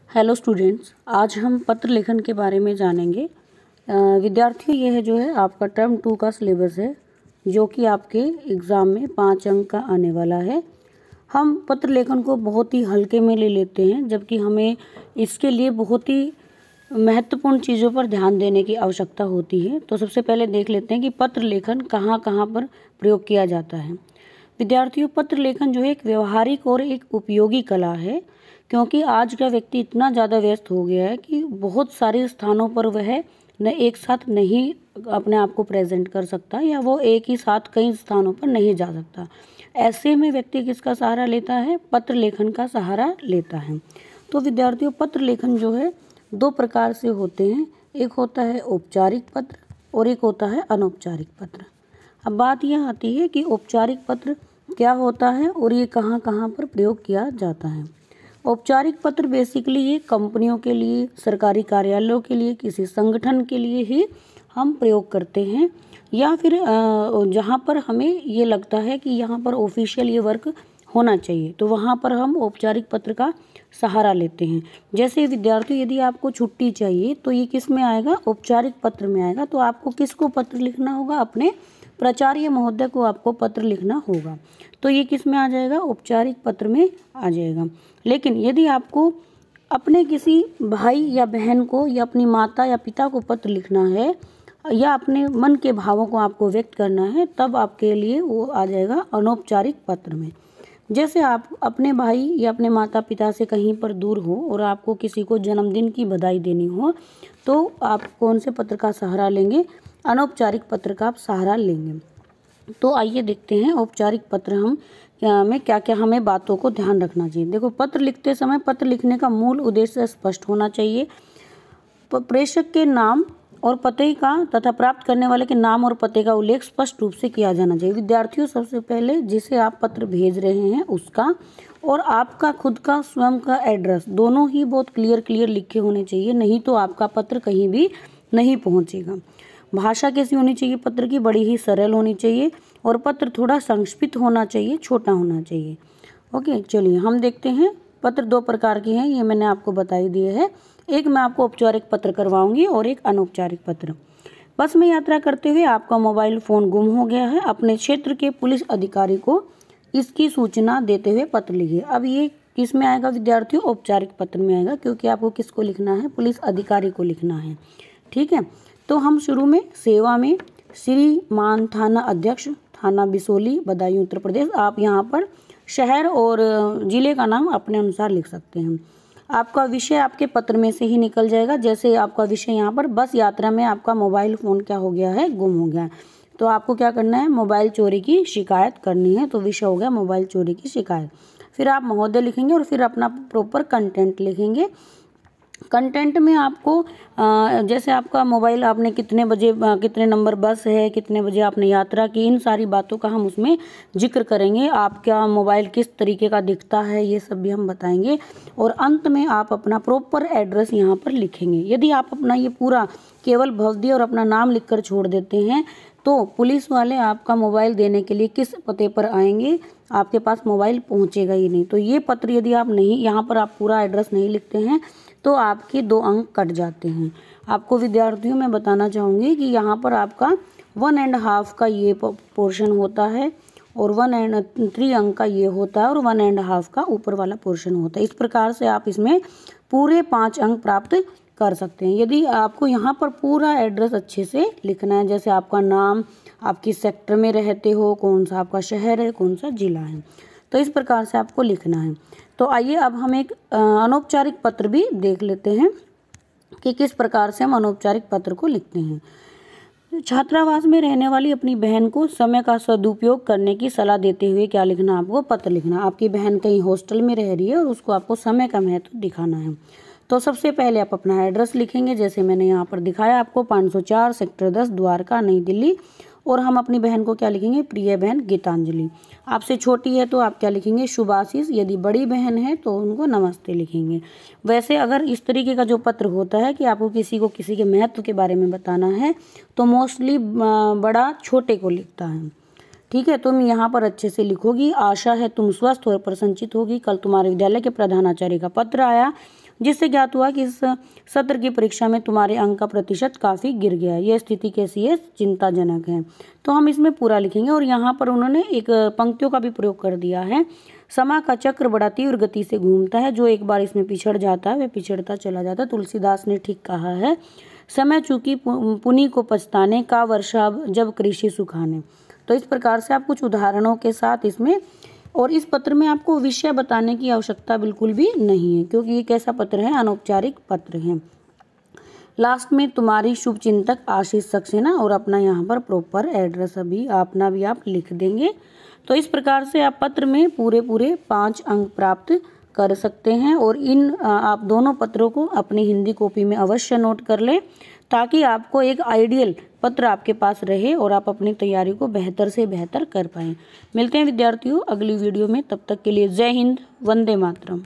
Hello students, आज हम पत्र लेखन के बारे में जानेंगे। विद्यार्थियों, यह जो है आपका टर्म 2 का सिलेबस है, जो कि आपके एग्ज़ाम में 5 अंक का आने वाला है। हम पत्र लेखन को बहुत ही हल्के में ले लेते हैं, जबकि हमें इसके लिए बहुत ही महत्वपूर्ण चीज़ों पर ध्यान देने की आवश्यकता होती है। तो सबसे पहले देख लेते हैं कि पत्र लेखन कहाँ कहाँ पर प्रयोग किया जाता है। विद्यार्थियों, पत्र लेखन जो है एक व्यवहारिक और एक उपयोगी कला है, क्योंकि आज का व्यक्ति इतना ज़्यादा व्यस्त हो गया है कि बहुत सारे स्थानों पर वह न एक साथ नहीं अपने आप को प्रेजेंट कर सकता, या वो एक ही साथ कई स्थानों पर नहीं जा सकता। ऐसे में व्यक्ति किसका सहारा लेता है? पत्र लेखन का सहारा लेता है। तो विद्यार्थियों, पत्र लेखन जो है 2 प्रकार से होते हैं। एक होता है औपचारिक पत्र और एक होता है अनौपचारिक पत्र। अब बात यह आती है कि औपचारिक पत्र क्या होता है और ये कहाँ कहाँ पर प्रयोग किया जाता है। औपचारिक पत्र बेसिकली ये कंपनियों के लिए, सरकारी कार्यालयों के लिए, किसी संगठन के लिए ही हम प्रयोग करते हैं, या फिर जहाँ पर हमें ये लगता है कि यहाँ पर ऑफिशियल ये वर्क होना चाहिए, तो वहाँ पर हम औपचारिक पत्र का सहारा लेते हैं। जैसे विद्यार्थियों, यदि आपको छुट्टी चाहिए तो ये किस में आएगा? औपचारिक पत्र में आएगा। तो आपको किसको पत्र लिखना होगा? अपने प्राचार्य महोदय को आपको पत्र लिखना होगा। तो ये किस में आ जाएगा? औपचारिक पत्र में आ जाएगा। लेकिन यदि आपको अपने किसी भाई या बहन को या अपनी माता या पिता को पत्र लिखना है, या अपने मन के भावों को आपको व्यक्त करना है, तब आपके लिए वो आ जाएगा अनौपचारिक पत्र में। जैसे आप अपने भाई या अपने माता पिता से कहीं पर दूर हो और आपको किसी को जन्मदिन की बधाई देनी हो, तो आप कौन से पत्र का सहारा लेंगे? अनौपचारिक पत्र का आप सहारा लेंगे। तो आइए देखते हैं औपचारिक पत्र में क्या क्या हमें बातों को ध्यान रखना चाहिए। देखो, पत्र लिखते समय पत्र लिखने का मूल उद्देश्य स्पष्ट होना चाहिए। प्रेषक के नाम और पते का तथा प्राप्त करने वाले के नाम और पते का उल्लेख स्पष्ट रूप से किया जाना चाहिए। विद्यार्थियों, सबसे पहले जिसे आप पत्र भेज रहे हैं उसका और आपका खुद का स्वयं का एड्रेस, दोनों ही बहुत क्लियर लिखे होने चाहिए, नहीं तो आपका पत्र कहीं भी नहीं पहुंचेगा। भाषा कैसी होनी चाहिए? पत्र की बड़ी ही सरल होनी चाहिए और पत्र थोड़ा संक्षिप्त होना चाहिए, छोटा होना चाहिए। ओके, चलिए हम देखते हैं। पत्र 2 प्रकार के हैं, ये मैंने आपको बता ही दिए है। एक मैं आपको औपचारिक पत्र करवाऊंगी और एक अनौपचारिक पत्र। बस में यात्रा करते हुए आपका मोबाइल फ़ोन गुम हो गया है। अपने क्षेत्र के पुलिस अधिकारी को इसकी सूचना देते हुए पत्र लिखिए। अब ये किस में आएगा विद्यार्थियों? औपचारिक पत्र में आएगा, क्योंकि आपको किसको लिखना है? पुलिस अधिकारी को लिखना है। ठीक है, तो हम शुरू में सेवा में श्रीमान थाना अध्यक्ष, थाना बिसोली, बदायूं, उत्तर प्रदेश। आप यहाँ पर शहर और जिले का नाम अपने अनुसार लिख सकते हैं। आपका विषय आपके पत्र में से ही निकल जाएगा। जैसे आपका विषय यहाँ पर बस यात्रा में आपका मोबाइल फ़ोन क्या हो गया है? गुम हो गया है। तो आपको क्या करना है? मोबाइल चोरी की शिकायत करनी है। तो विषय हो गया मोबाइल चोरी की शिकायत। फिर आप महोदय लिखेंगे और फिर अपना प्रॉपर कंटेंट लिखेंगे। कंटेंट में आपको जैसे आपका मोबाइल, आपने कितने बजे, कितने नंबर बस है, कितने बजे आपने यात्रा की, इन सारी बातों का हम उसमें जिक्र करेंगे। आपका मोबाइल किस तरीके का दिखता है, ये सब भी हम बताएंगे। और अंत में आप अपना प्रॉपर एड्रेस यहाँ पर लिखेंगे। यदि आप अपना ये पूरा केवल भवदी और अपना नाम लिखकर छोड़ देते हैं, तो पुलिस वाले आपका मोबाइल देने के लिए किस पते पर आएंगे? आपके पास मोबाइल पहुँचेगा ही नहीं। तो ये पत्र यदि आप नहीं, यहाँ पर आप पूरा एड्रेस नहीं लिखते हैं, तो आपके 2 अंक कट जाते हैं। आपको विद्यार्थियों मैं बताना चाहूँगी कि यहाँ पर आपका 1.5 का ये पोर्शन होता है और 3 अंक का ये होता है और 1.5 का ऊपर वाला पोर्शन होता है। इस प्रकार से आप इसमें पूरे 5 अंक प्राप्त कर सकते हैं। यदि आपको यहाँ पर पूरा एड्रेस अच्छे से लिखना है, जैसे आपका नाम, आप किस सेक्टर में रहते हो, कौन सा आपका शहर है, कौन सा जिला है, तो इस प्रकार से आपको लिखना है। तो आइए अब हम एक अनौपचारिक पत्र भी देख लेते हैं कि किस प्रकार से हम अनौपचारिक पत्र को लिखते हैं। छात्रावास में रहने वाली अपनी बहन को समय का सदुपयोग करने की सलाह देते हुए क्या लिखना? आपको पत्र लिखना। आपकी बहन कहीं हॉस्टल में रह रही है और उसको आपको समय का महत्व दिखाना है। तो सबसे पहले आप अपना एड्रेस लिखेंगे, जैसे मैंने यहाँ पर दिखाया आपको, 504 सेक्टर 10 द्वारका, नई दिल्ली। और हम अपनी बहन को क्या लिखेंगे? प्रिय बहन गीतांजलि। आपसे छोटी है तो आप क्या लिखेंगे? शुभाशीष। यदि बड़ी बहन है तो उनको नमस्ते लिखेंगे। वैसे अगर इस तरीके का जो पत्र होता है कि आपको किसी को किसी के महत्व के बारे में बताना है, तो मोस्टली बड़ा छोटे को लिखता है। ठीक है, तुम यहाँ पर अच्छे से लिखोगी। आशा है तुम स्वस्थ और प्रसन्नचित होगी। कल तुम्हारे विद्यालय के प्रधानाचार्य का पत्र आया जिससे ज्ञात हुआ कि इस सत्र की परीक्षा में तुम्हारे अंक का प्रतिशत काफ़ी गिर गया है। यह स्थिति कैसी है? चिंताजनक है। तो हम इसमें पूरा लिखेंगे और यहाँ पर उन्होंने एक पंक्तियों का भी प्रयोग कर दिया है। समय का चक्र बड़ा तीव्र गति से घूमता है, जो एक बार इसमें पिछड़ जाता है वह पिछड़ता चला जाता है। तुलसीदास ने ठीक कहा है। समय चूकी पुनि को पछताने का, वर्षा जब कृषि सुखाने। तो इस प्रकार से आप कुछ उदाहरणों के साथ इसमें, और इस पत्र में आपको विषय बताने की आवश्यकता बिल्कुल भी नहीं है, क्योंकि ये कैसा पत्र है? अनौपचारिक पत्र है। लास्ट में तुम्हारी शुभचिंतक आशीष सक्सेना और अपना यहाँ पर प्रॉपर एड्रेस अभी अपना भी आप लिख देंगे। तो इस प्रकार से आप पत्र में पूरे 5 अंक प्राप्त कर सकते हैं। और इन आप दोनों पत्रों को अपनी हिंदी कॉपी में अवश्य नोट कर लें, ताकि आपको एक आइडियल पत्र आपके पास रहे और आप अपनी तैयारी को बेहतर से बेहतर कर पाएँ। मिलते हैं विद्यार्थियों अगली वीडियो में, तब तक के लिए जय हिंद, वंदे मातरम।